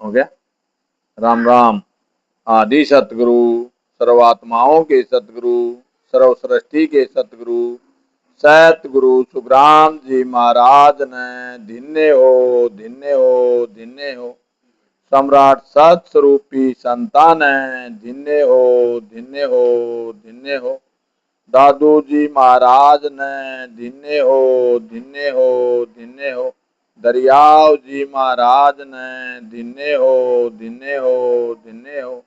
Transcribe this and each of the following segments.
हो गया। राम राम। आदि सतगुरु, सर्वात्माओं के सतगुरु, सर्वसृष्टि के सतगुरु सतगुरु सुखराम जी महाराज ने धन्य हो, धन्य हो, धन्य हो। सम्राट सत्स्वरूपी संतान है, धन्य हो, धन्य हो, धन्य हो। दादू जी महाराज ने धन्य हो, धन्य हो, धन्य हो। दरियाव जी महाराज ने धन्य हो, धन्य हो, धन्य हो।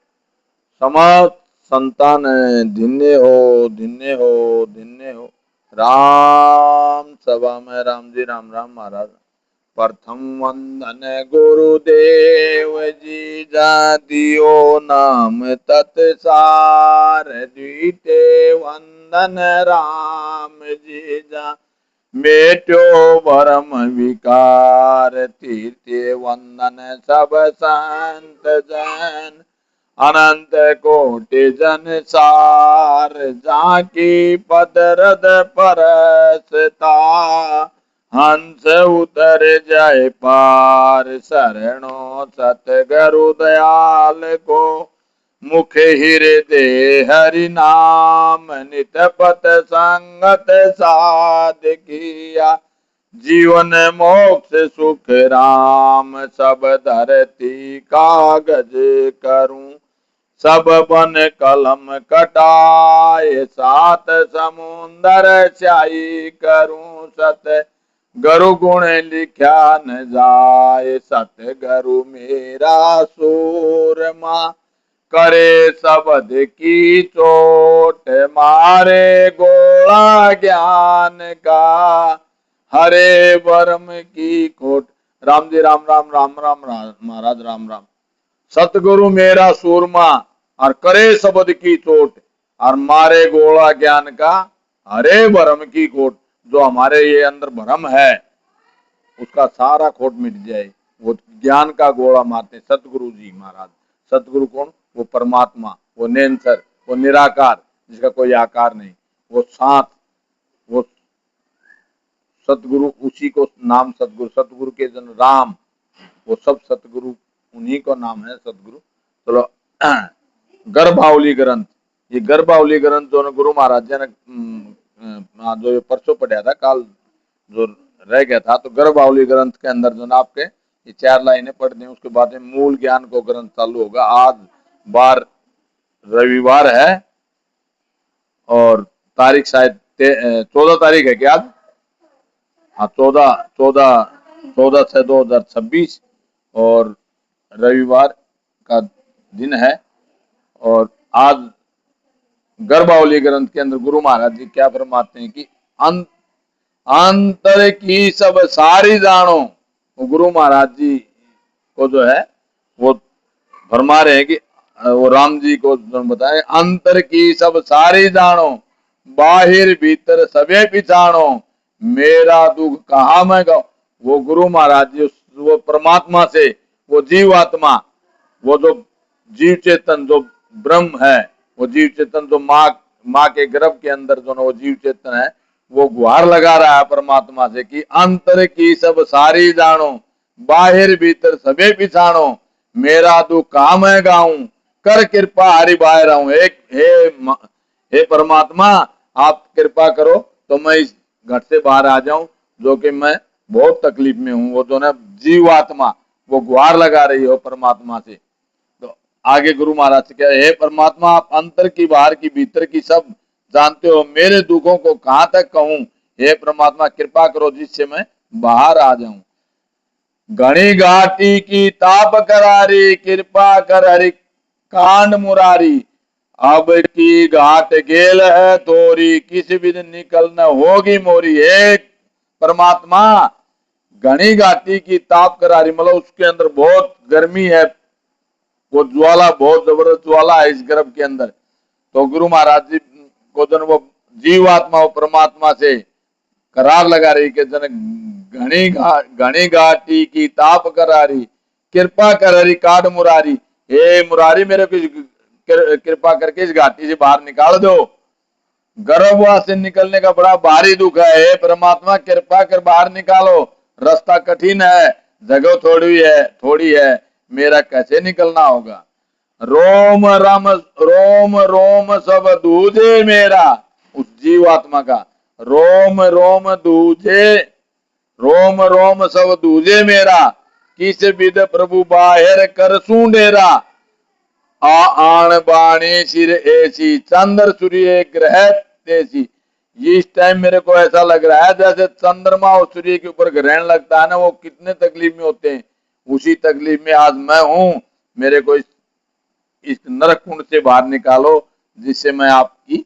समस्त संतान धन्य हो, धन्य हो, धन्य हो। राम सभा में राम जी राम राम महाराज। प्रथम वंदन गुरुदेव जी जा दियो नाम तत्सार। द्वितीय वंदन राम जी जा बेटो भरम विकार। तृतीय वंदन सब संत जन अनंत कोटि जन सार। जाकी पद रद परसता हंस उतर जय पार। शरणो सतगुरु दयाल को मुख हृदय हरि नाम। नित पथ संगत साध किया जीवन मोक्ष सुख राम। सब धरती कागज करूं सब बन कलम कटाए। सात समुंदर स्याही करूं सत गुरु गुण लिख्या न जाए। सतगुरु मेरा सूरमा करे शब्द की चोट। मारे गोला ज्ञान का हरे वर्म की कोट। राम जी राम राम राम राम महाराज राम राम। सतगुरु मेरा सूरमा और करे शब्द की चोट और मारे गोला ज्ञान का हरे भरम की कोट। जो हमारे ये अंदर भरम है उसका सारा खोट मिट जाए। वो ज्ञान का गोला मारते सतगुरु जी महाराज। सतगुरु कौन? वो परमात्मा, वो नेंसर, वो निराकार जिसका कोई आकार नहीं, वो साथ, वो सतगुरु। उसी को नाम सतगुरु। सतगुरु के जन राम, वो सब सतगुरु उन्हीं को नाम है सतगुरु। चलो गर्भावली ग्रंथ, ये गर्भावली ग्रंथ जो गुरु महाराज जी ने जो परसों पढ़ा था, काल जो रह गया था, तो गर्भावली ग्रंथ के अंदर जो ना आपके ये 4 लाइनें पढ़ दी। उसके बाद में मूल ज्ञान को ग्रंथ चालू होगा। आज बार रविवार है और तारीख शायद 14 तारीख है क्या आज? हाँ 14 से 2026 और रविवार का दिन है। और आज गर्भावली ग्रंथ के अंदर गुरु महाराज जी क्या फरमाते हैं कि अंतर की सब सारी जानो। वो गुरु महाराज जी को जो है वो फरमा रहे हैं कि वो राम जी को बताए अंतर की सब सारी जानो बाहिर भीतर सबे पिछाणो। मेरा दुख कहाँ मैं गाऊं। वो गुरु महाराज जी वो परमात्मा से वो जीवात्मा, वो जो जीव चेतन जो ब्रह्म है, वो जीव चेतन जो माँ के गर्भ के अंदर जो ना वो जीव चेतन है, वो गुहार लगा रहा है परमात्मा से कि अंतर की सब सारी जानो बाहिर भीतर सबे पिछाणो। मेरा दुख कहाँ मैं गाऊं कर कृपा हरि बाहर आऊं। हे परमात्मा आप कृपा करो तो मैं इस घट से बाहर आ जाऊं जो कि मैं बहुत तकलीफ में हूं। वो जो ना जीवात्मा वो गुहार लगा रही हो परमात्मा से। तो आगे गुरु महाराज से क्या, हे परमात्मा आप अंतर की बाहर की भीतर की सब जानते हो, मेरे दुखों को कहां तक कहूं। हे परमात्मा कृपा करो जिससे मैं बाहर आ जाऊं। घनी घाटी की ताप करारी कृपा कर हरि कांड मुरारी। अब की घाट गेल है तोरी किस विध निकल न होगी मोरी। हे परमात्मा घनी घाटी की ताप करारी मतलब उसके अंदर बहुत गर्मी है, वो ज्वाला बहुत जबरदस्त ज्वाला है इस गर्भ के अंदर। तो गुरु महाराज जी को जन वो जीवात्मा वो परमात्मा से करार लगा रही कि जन घनी घाटी की ताप करारी कृपा कर हरि काट मुरारी। हे मुरारी मेरे को कृपा करके इस घाटी से बाहर निकाल दो। गर्भवास से निकलने का बड़ा भारी दुख है। हे परमात्मा कृपा कर बाहर निकालो, रास्ता कठिन है, जगह थोड़ी है मेरा कैसे निकलना होगा। रोम रोम रोम सब दूजे मेरा, उस जीवात्मा का रोम रोम दूजे, रोम रोम सब दूजे मेरा, किस विद प्रभु बाहर कर सू डेरा। आण बाणी सिर ऐसी, चंद्र सूर्य ग्रह तेसी। इस टाइम मेरे को ऐसा लग रहा है जैसे चंद्रमा और सूर्य के ऊपर ग्रहण लगता है ना, वो कितने तकलीफ में होते हैं, उसी तकलीफ में आज मैं हूं। मेरे को इस नरक कुंड से बाहर निकालो, जिससे मैं आपकी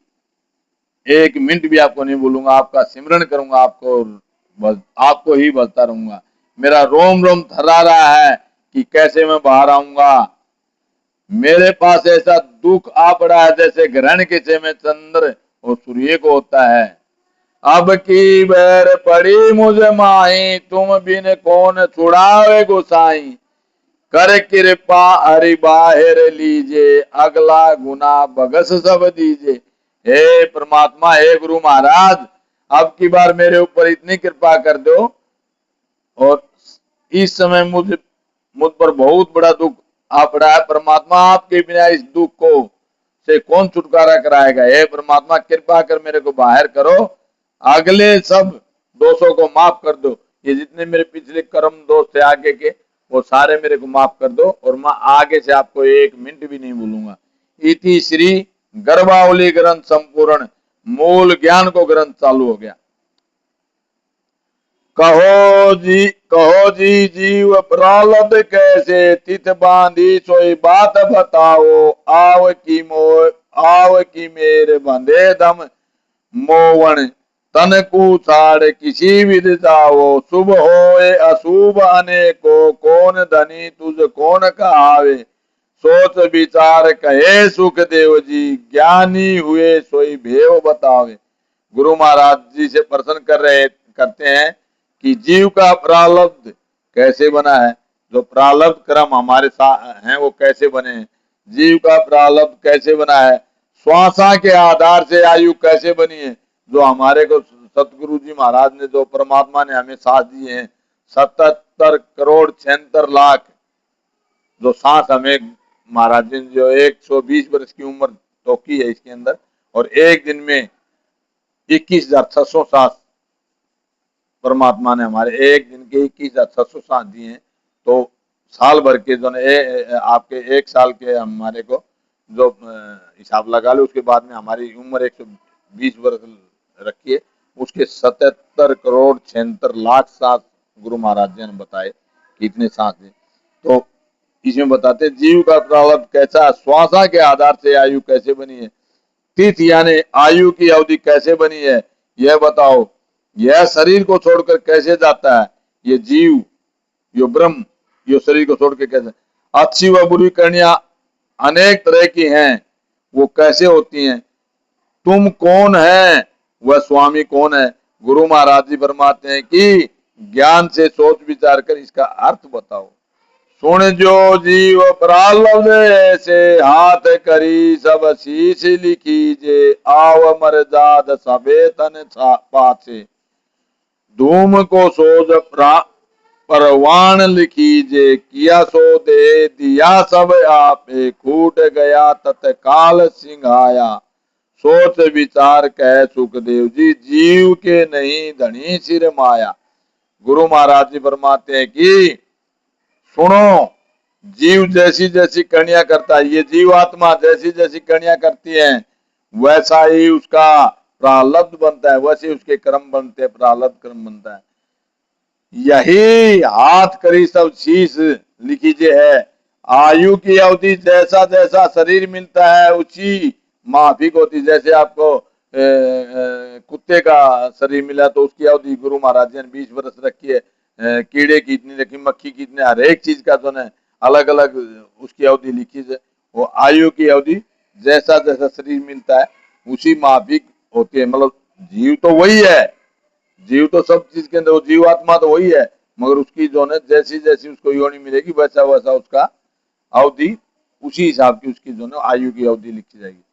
एक मिनट भी आपको नहीं बोलूंगा, आपका सिमरन करूंगा, आपको ही बलता रहूंगा। मेरा रोम रोम थर्रा रहा है कि कैसे मैं बाहर आऊंगा। मेरे पास ऐसा दुख आ पड़ा है जैसे ग्रहण के समय चंद्र और सूर्य को होता है। अब की बैर पड़ी मुझे माही, तुम बिन कौन छुड़ावे गोसाई। कर कृपा हरि बाहर लीजे, अगला गुना बगस सब दीजे। हे परमात्मा, हे गुरु महाराज, अब की बार मेरे ऊपर इतनी कृपा कर दो, और इस समय मुझ पर बहुत बड़ा दुख आ पड़ा है। परमात्मा, आपके बिना इस दुख को से कौन छुटकारा कराएगा। हे परमात्मा, कृपा कर मेरे को बाहर करो, अगले सब दोषों को माफ कर दो। ये जितने मेरे पिछले कर्म दोष थे आगे के, वो सारे मेरे को माफ कर दो, और मैं आगे से आपको एक मिनट भी नहीं भूलूंगा। इति श्री गर्भावली ग्रंथ संपूर्ण, मूल ज्ञान को ग्रंथ चालू हो गया। कहो जी जीव प्रलद कैसे, तित बांधी सोई बात बताओ। आव की मेरे बंधे दम मोवन, तन को छाड़ किसी विध जाओ। शुभ होए अशुभ अनेको, कौन धनी तुझ कौन कहावे। सोच विचार कहे सुख देव जी, ज्ञानी हुए सोई भेव बतावे। गुरु महाराज जी से प्रश्न करते हैं कि जीव का प्रारब्ध कैसे बना है, जो प्रारब्ध कर्म हमारे साथ हैं वो कैसे बने हैं। जीव का प्रारब्ध कैसे बना है, श्वासा के आधार से आयु कैसे बनी है, जो हमारे को सतगुरु जी महाराज ने, जो परमात्मा ने हमें सांस दिए हैं, 77 करोड़ 76 लाख जो सांस हमें महाराज जी ने जो 120 वर्ष की उम्र तो की है इसके अंदर, और एक दिन में 21,600 सांस परमात्मा ने हमारे एक दिन के 21,600 सांस दिए हैं। तो साल भर के जो आपके एक साल के हमारे को जो हिसाब लगा लो, उसके बाद में हमारी उम्र 120 वर्ष रखी है, उसके 77 करोड़ 76 लाख सांस गुरु महाराज जी ने बताए कितने सांस है। तो इसमें बताते जीव का प्रारब्ध कैसा, श्वासा के आधार से आयु कैसे बनी है, तीर्थ यानी आयु की अवधि कैसे बनी है, यह बताओ। यह शरीर को छोड़कर कैसे जाता है, ये जीव, यो ब्रह्म, यो शरीर को छोड़ के कैसे। अच्छी व बुरी करनियां अनेक तरह की हैं, वो कैसे होती हैं। तुम कौन है, वह स्वामी कौन है। गुरु महाराज जी फरमाते हैं कि ज्ञान से सोच विचार कर इसका अर्थ बताओ। सुन जो जीव प्रारब्ध ऐसे, हाथ करी सब शीश लिखीजे। आव मर जाद सबे तन पाछे, धूम को सोज परवान लिखीजे। किया सो दे दिया सब आपे, कूट गया तत्काल सिंघाया। सोच विचार कह सुखदेव जी, जीव के नहीं धनी सिर माया। गुरु महाराज जी फरमाते हैं कि सुनो, जीव जैसी जैसी कन्या करता है, ये जीवात्मा जैसी जैसी कन्या करती है, वैसा ही उसका प्रारब्ध बनता है, वैसे उसके कर्म बनते हैं, प्रारब्ध कर्म बनता है। यही हाथ करी सब शीश लिखीजे है। आयु की अवधि जैसा जैसा शरीर मिलता है उसी माफिक होती। जैसे आपको कुत्ते का शरीर मिला तो उसकी अवधि गुरु महाराज जी ने 20 वर्ष रखी है। कीड़े की इतनी रखी, मक्खी की इतनी, हर एक चीज का जो है अलग अलग उसकी अवधि लिखी है। वो आयु की अवधि जैसा जैसा शरीर मिलता है उसी माफिक होती है। मतलब जीव तो वही है, जीव तो सब चीज के अंदर, जीवात्मा तो वही है, मगर उसकी जो है जैसी जैसी उसको योनि मिलेगी वैसा वैसा उसका अवधि, उसी हिसाब की उसकी जो है आयु की अवधि लिखी जाएगी।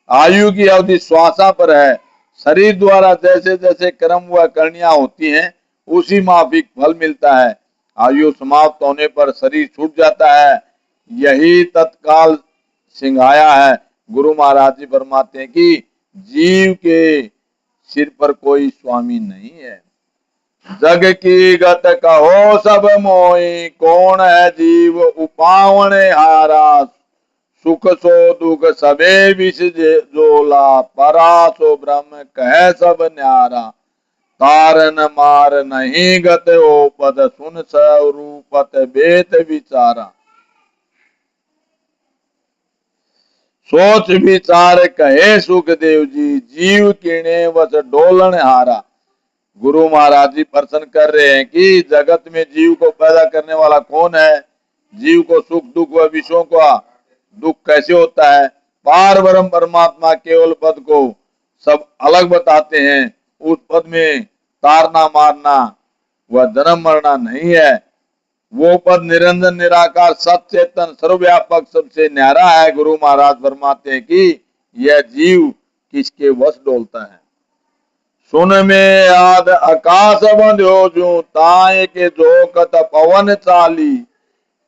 आयु की अवधि श्वासा पर है। शरीर द्वारा जैसे जैसे कर्म व करनियां होती हैं उसी माफिक फल मिलता है। आयु समाप्त होने पर शरीर छूट जाता है, यही तत्काल सिंघाया है। गुरु महाराज जी फरमाते हैं कि जीव के सिर पर कोई स्वामी नहीं है। जग की गत कहो सब मोई, कौन है जीव उपावण हारा। सुख सो दुख सबे विष जोला, परा सो ब्रह्म कह सब न्यारा। तारन मार नहीं गत ओ पद, सुन स्वरूपत बेत विचारा। सोच विचार कहे सुखदेव जी, जीव किणे वस डोलन हारा। गुरु महाराज जी प्रश्न कर रहे हैं कि जगत में जीव को पैदा करने वाला कौन है, जीव को सुख दुख व विषयों का दुख कैसे होता है। पार ब्रह्म परमात्मा केवल पद को सब अलग बताते हैं। उस पद में तारना मारना व जन्म मरना नहीं है। वो पद निरंजन निराकार सचेतन सर्वव्यापक सबसे न्यारा है। गुरु महाराज फरमाते हैं कि यह जीव किसके वश डोलता है। सुन में याद आकाश बंध्यो जू, ताए के जोकत पवन चाली।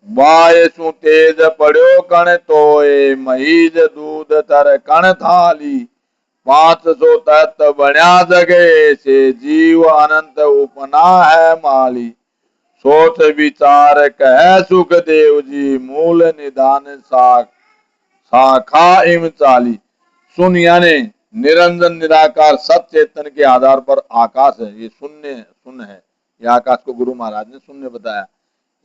बाय सु तेज पड़ो कण तोए, महीज दूध तर कण थाली। 500 तत्व बण्या जगे से, जीव अनंत उपना है माली। सोच विचार कह सुखदेव जी, मूल निदान शाखा इम चाली। सुन यानी निरंजन निराकार सचेतन के आधार पर आकाश है। ये शून्य शून्य है। ये आकाश को गुरु महाराज ने शून्य बताया।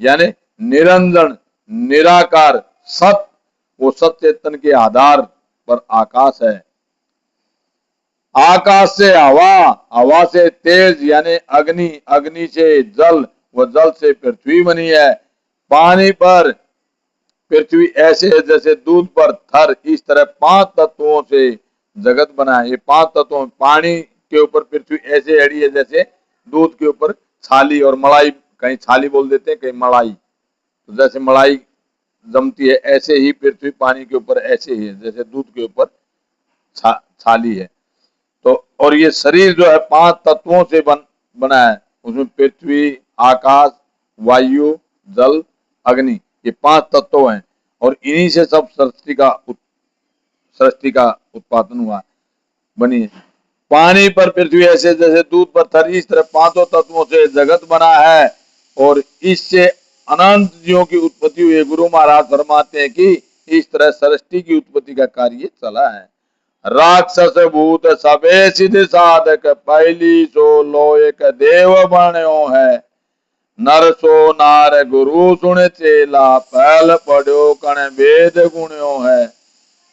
यानी निरंजन निराकार सत, वो सचेतन के आधार पर आकाश है। आकाश से हवा, हवा से तेज यानी अग्नि, अग्नि से जल व जल से पृथ्वी बनी है। पानी पर पृथ्वी ऐसे है जैसे दूध पर थर। इस तरह 5 तत्वों से जगत बना है। ये 5 तत्वों, पानी के ऊपर पृथ्वी ऐसे अड़ी है जैसे दूध के ऊपर छाली और मलाई, कहीं छाली बोल देते हैं कहीं मलाई। तो जैसे मलाई जमती है ऐसे ही पृथ्वी पानी के ऊपर ऐसे ही है जैसे दूध के ऊपर छाली है। तो और ये शरीर जो है 5 तत्वों से बना है। उसमें पृथ्वी, आकाश, वायु, जल, अग्नि, ये 5 तत्व हैं और इन्हीं से सब सृष्टि का उत्पादन हुआ, बनी है। पानी पर पृथ्वी ऐसे जैसे दूध पर थर, इस तरह 5 तत्वों से जगत बना है और इससे अनंत जीवों की उत्पत्ति हुई है। गुरु महाराज फरमाते हैं कि इस तरह सृष्टि की उत्पत्ति का कार्य चला है। राक्षस भूत सबे सिद्ध साधक, पहली सो लोयक देव बण्यो है। नर सो नार गुरु सुन चेला, पहल पढ़ो कण वेद गुण्यो है।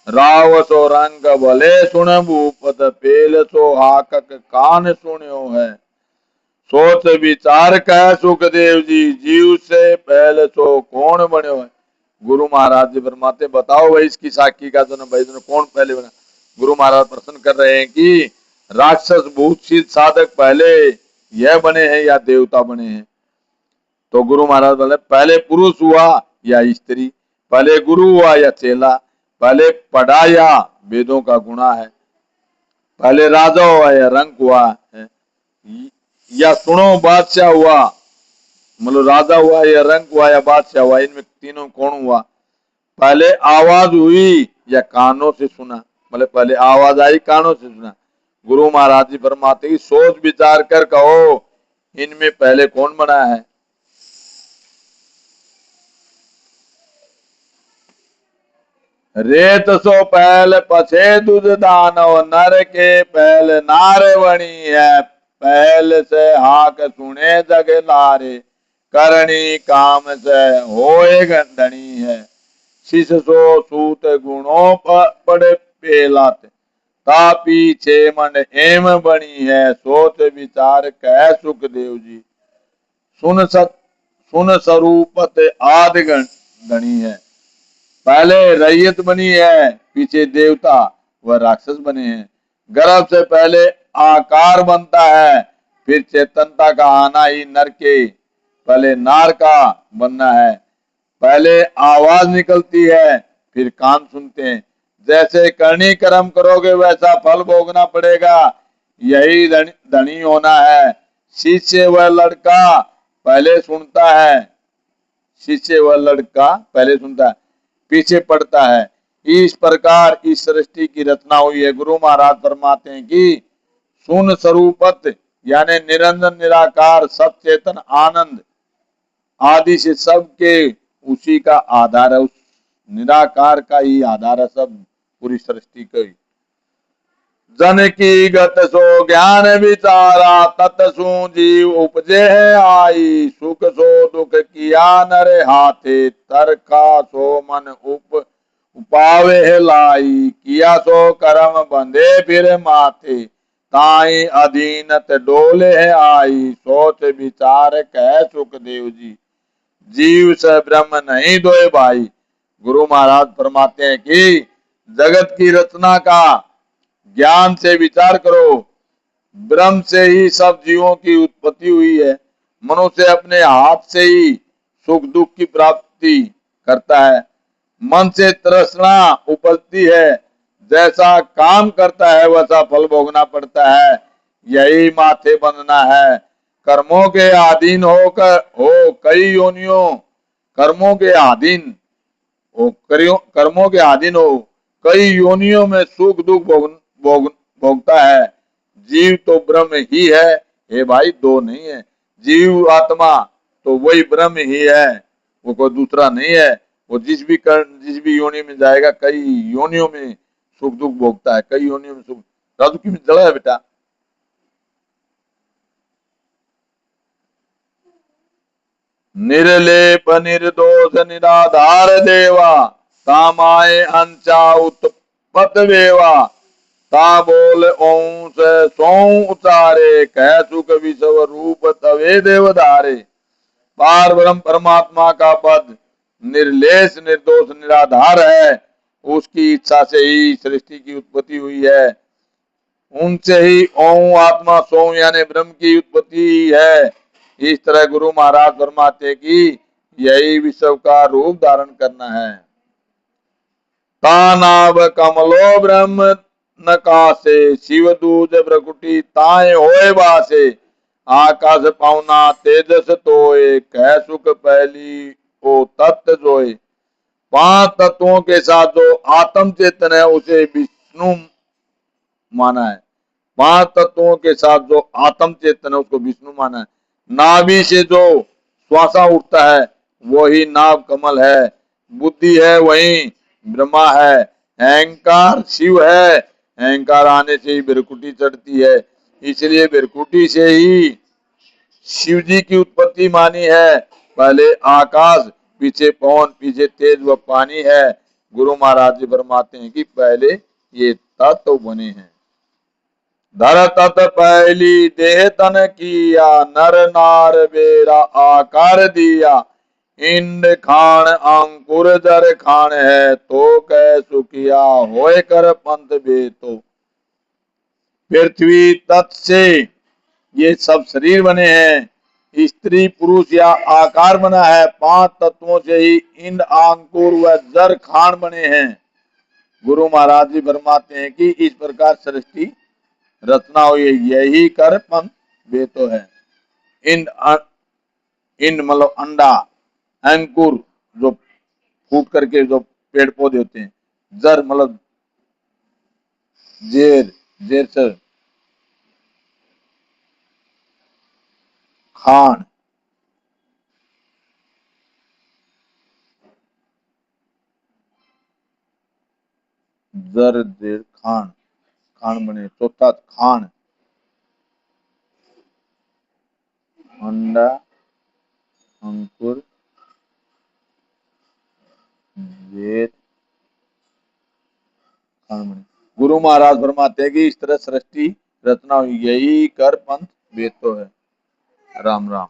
राव सो रंग भले सुन भूपत, पेल सो हाकक कान सुन्यो है। सोच विचार कह सुखदेव जी, जीव से पहले सो कौन बन्यो है। गुरु महाराज जी फरमाते बताओ भाई इसकी साक्षी का जन्म भाई कौन पहले बना। गुरु महाराज प्रश्न कर रहे हैं कि राक्षस भूत सिद्ध साधक पहले यह बने हैं या देवता बने हैं। तो गुरु महाराज बोले पहले पुरुष हुआ या स्त्री, पहले गुरु हुआ या चेला, पहले पढ़ा या वेदों का गुणा है, पहले राजा हुआ या रंक हुआ है, या सुनो बादशाह हुआ, मतलब राजा हुआ या रंक हुआ या बादशाह हुआ, इनमें तीनों कौन हुआ। पहले आवाज हुई या कानों से सुना, मतलब पहले आवाज आई कानों से सुना। गुरु महाराज जी फरमाते कि सोच विचार कर कहो इनमें पहले कौन बना है। रेत सो पहल पछे दूध दानव, नर के पहल नार बनी है। पहल से हाक सुने जग लारे, करणी काम से होए गंधनी है। शिष सो सूत गुणों पड़े पेलात, तापी छे मन एम बनी है। सोच विचार कह सुखदेव जी, सुन स्वरूपत आदि गणी है। पहले रैयत बनी है, पीछे देवता व राक्षस बने हैं। गर्भ से पहले आकार बनता है, फिर चेतनता का आना ही नर के पहले नार का बनना है। पहले आवाज निकलती है, फिर कान सुनते हैं। जैसे करनी कर्म करोगे वैसा फल भोगना पड़ेगा, यही धनी होना है। शिष्य व लड़का पहले सुनता है, शिष्य व लड़का पहले सुनता है, पीछे पड़ता है। इस प्रकार इस सृष्टि की रचना हुई है। गुरु महाराज फरमाते हैं कि शून्य स्वरूपत यानी निरंजन निराकार सचेतन आनंद आदि से सबके उसी का आधार है, उस निराकार का ही आधार है सब पूरी सृष्टि का ही। जन की गत सो ज्ञान विचारा तत सु जीव उपजे है आई, सुख सो दुख किया नर हाथे तरका सो मन उपावे है लाई, किया सो कर्म बंधे फिर माथे ताई अधीनत डोले है आई, सोच विचार कह सुख देव जी जीव से ब्रह्म नहीं दोए भाई। गुरु महाराज फरमाते हैं कि जगत की रचना का ज्ञान से विचार करो। ब्रह्म से ही सब जीवों की उत्पत्ति हुई है। मनुष्य अपने हाथ से ही सुख दुख की प्राप्ति करता है। मन से तृष्णा उपजती है, जैसा काम करता है वैसा फल भोगना पड़ता है, यही माथे बंधना है। कर्मों के अधीन होकर हो कई योनियों, कर्मों के अधीन हो कर्मों के अधीन हो कई योनियों में सुख दुख भोगता है। जीव तो ब्रह्म ही है, हे भाई दो नहीं है। जीव आत्मा तो वही ब्रह्म ही है, वो कोई दूसरा नहीं है। वो जिस भी योनि में जाएगा कई योनियों में सुख दुख भोगता है, कई योनियों में सुख। राजू की में जड़ा है बेटा। निर्लेप निर्दोष निराधार देवा, तामाए अंचा उत्पत वेवा, ता बोल ओं से सौ उतारे, कह सुख विश्व रूप तवे देवधारे। पार ब्रह्म परमात्मा का पद निर्लेश निर्दोष निराधार है, उसकी इच्छा से ही सृष्टि की उत्पत्ति हुई है। उनसे ही ओम आत्मा सो यानी ब्रह्म की उत्पत्ति है। इस तरह गुरु महाराज फरमाते कि यही विश्व का रूप धारण करना है। तानाव कमलो ब्रह्म नकासे, शिव दूज प्रकुटी ताए होए वासे, आकाश पावना तेजस तोए, कह सुख पहली ओ तत्व जोए। 5 तत्वों के साथ जो आत्म चेतन है उसे विष्णु माना है। 5 तत्वों के साथ जो आत्म चेतन है उसको विष्णु माना है। नाभि से जो श्वासा उठता है वही नाभ कमल है। बुद्धि है वही ब्रह्मा है। अहंकार शिव है, अहंकार आने से ही बिरकुटी चढ़ती है, इसलिए बिरकुटी से ही शिव जी की उत्पत्ति मानी है। पहले आकाश, पीछे पवन, पीछे तेज व पानी है। गुरु महाराज जी फरमाते हैं कि पहले ये तत्व बने हैं। धर तत पहली देह तन किया, नर नार बेरा आकार दिया, इंड खान अंकुर जर खान है, तो कह सुखिया होए कर पंथ बेतो। पृथ्वी तत् से ये सब शरीर बने हैं, स्त्री पुरुष या आकार बना है। 5 तत्वों से ही इंड अंकुर व जर खान बने हैं। गुरु महाराज जी फरमाते हैं कि इस प्रकार सृष्टि रचना हुई, यही कर पंथ बेतो है। इंड इंड मतलब अंडा, अंकुर जो फूट करके जो पेड़ पौधे होते हैं, जर मतलब जेर, जेर से खान, जर जेर खान, खान बने। चौथा खान, अंडा अंकुर जेर खान बने। गुरु महाराज फरमाते हैं कि इस तरह सृष्टि रचना हुई, यही कर पंथ बेतो है। राम राम।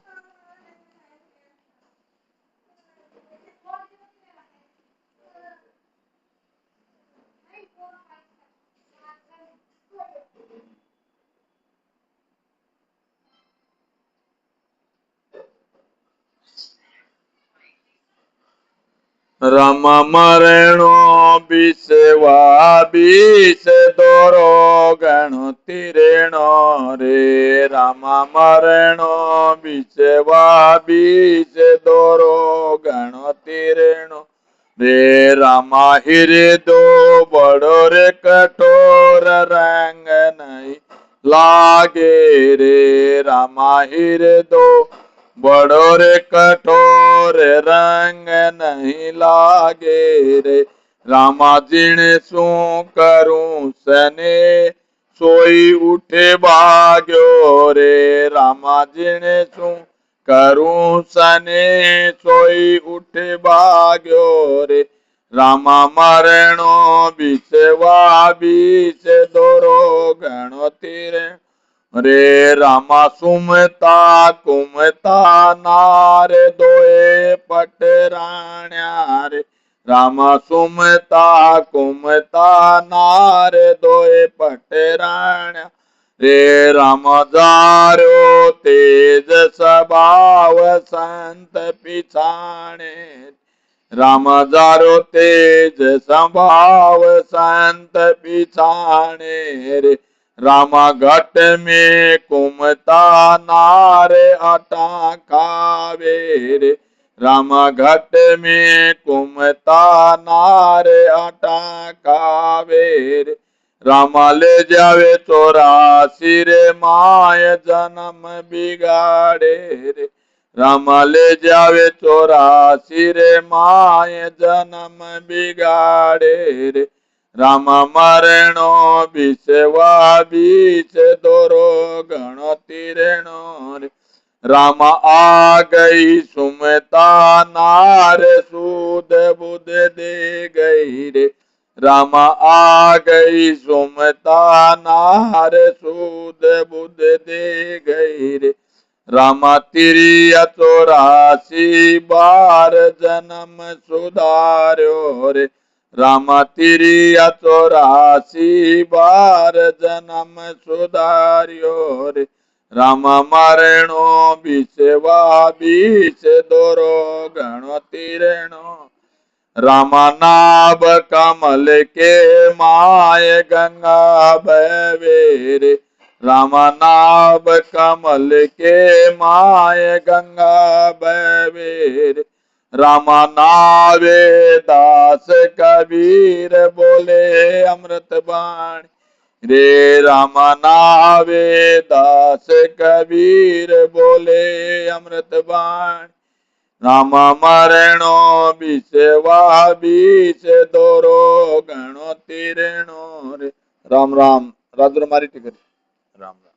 राम मरणो विषवा विष दोरो गण तिरेणो रे, राम मरणो विषवा विष दोरो गण तिरेणो, रे रामा हिरे दो बड़ो रे कठोर रंग नहीं लागे रे रामा हिरे दो बड़ो रे कठोर रंग नहीं लागे रे रामा जिण सू करूं सने सोई उठे भाग्यो रे रामा जिण सू करूं सने सोई उठे भाग्यो रे रामा मरणो बिचवा बीच दोरो गणो तीरे रे रामा सुमता कुमता नार दोए पटराण्या रे रामा सुमता कुमता नार दोए पटराण्या रे राम जारो तेज स्वभाव संत पिछाणे राम जारो तेज स्वभाव संत पिछाणे रे रामा घट में कुमता नार आटा खावे रे रामा घट में कुमता नार आटा खावे रे रामा ले जावे 84 रे माय जन्म बिगाड़े रे रामा ले जावे 84 रे माय जन्म बिगाड़े रे रामा मरणो बिचवा बीच दोरो गणो तीरणो रे रामा आ गई सुमता नार सूद बुध दे गई रे रामा आ गई सुमता नार सूद बुध दे गई रे रामा तिरिया 84 बार जन्म सुधार्यो रे रामा तिरिया 84 बार जन्म सुधार्यो रे रामा मरणो बिचवा बीच दोरो गणो तीरणो रामा नाभ कमल के माय गंगा बहवे रे रामा नाभ कमल के माय गंगा बहवे रे रामा नावे दास कबीर बोले अमृत बाणी रे रामा नावे दास कबीर बोले अमृत बाणी रामा मरणो बिचवा बीच दोरो गणो तीरणो रे राम राम राजू मारी टिकरी राम राम।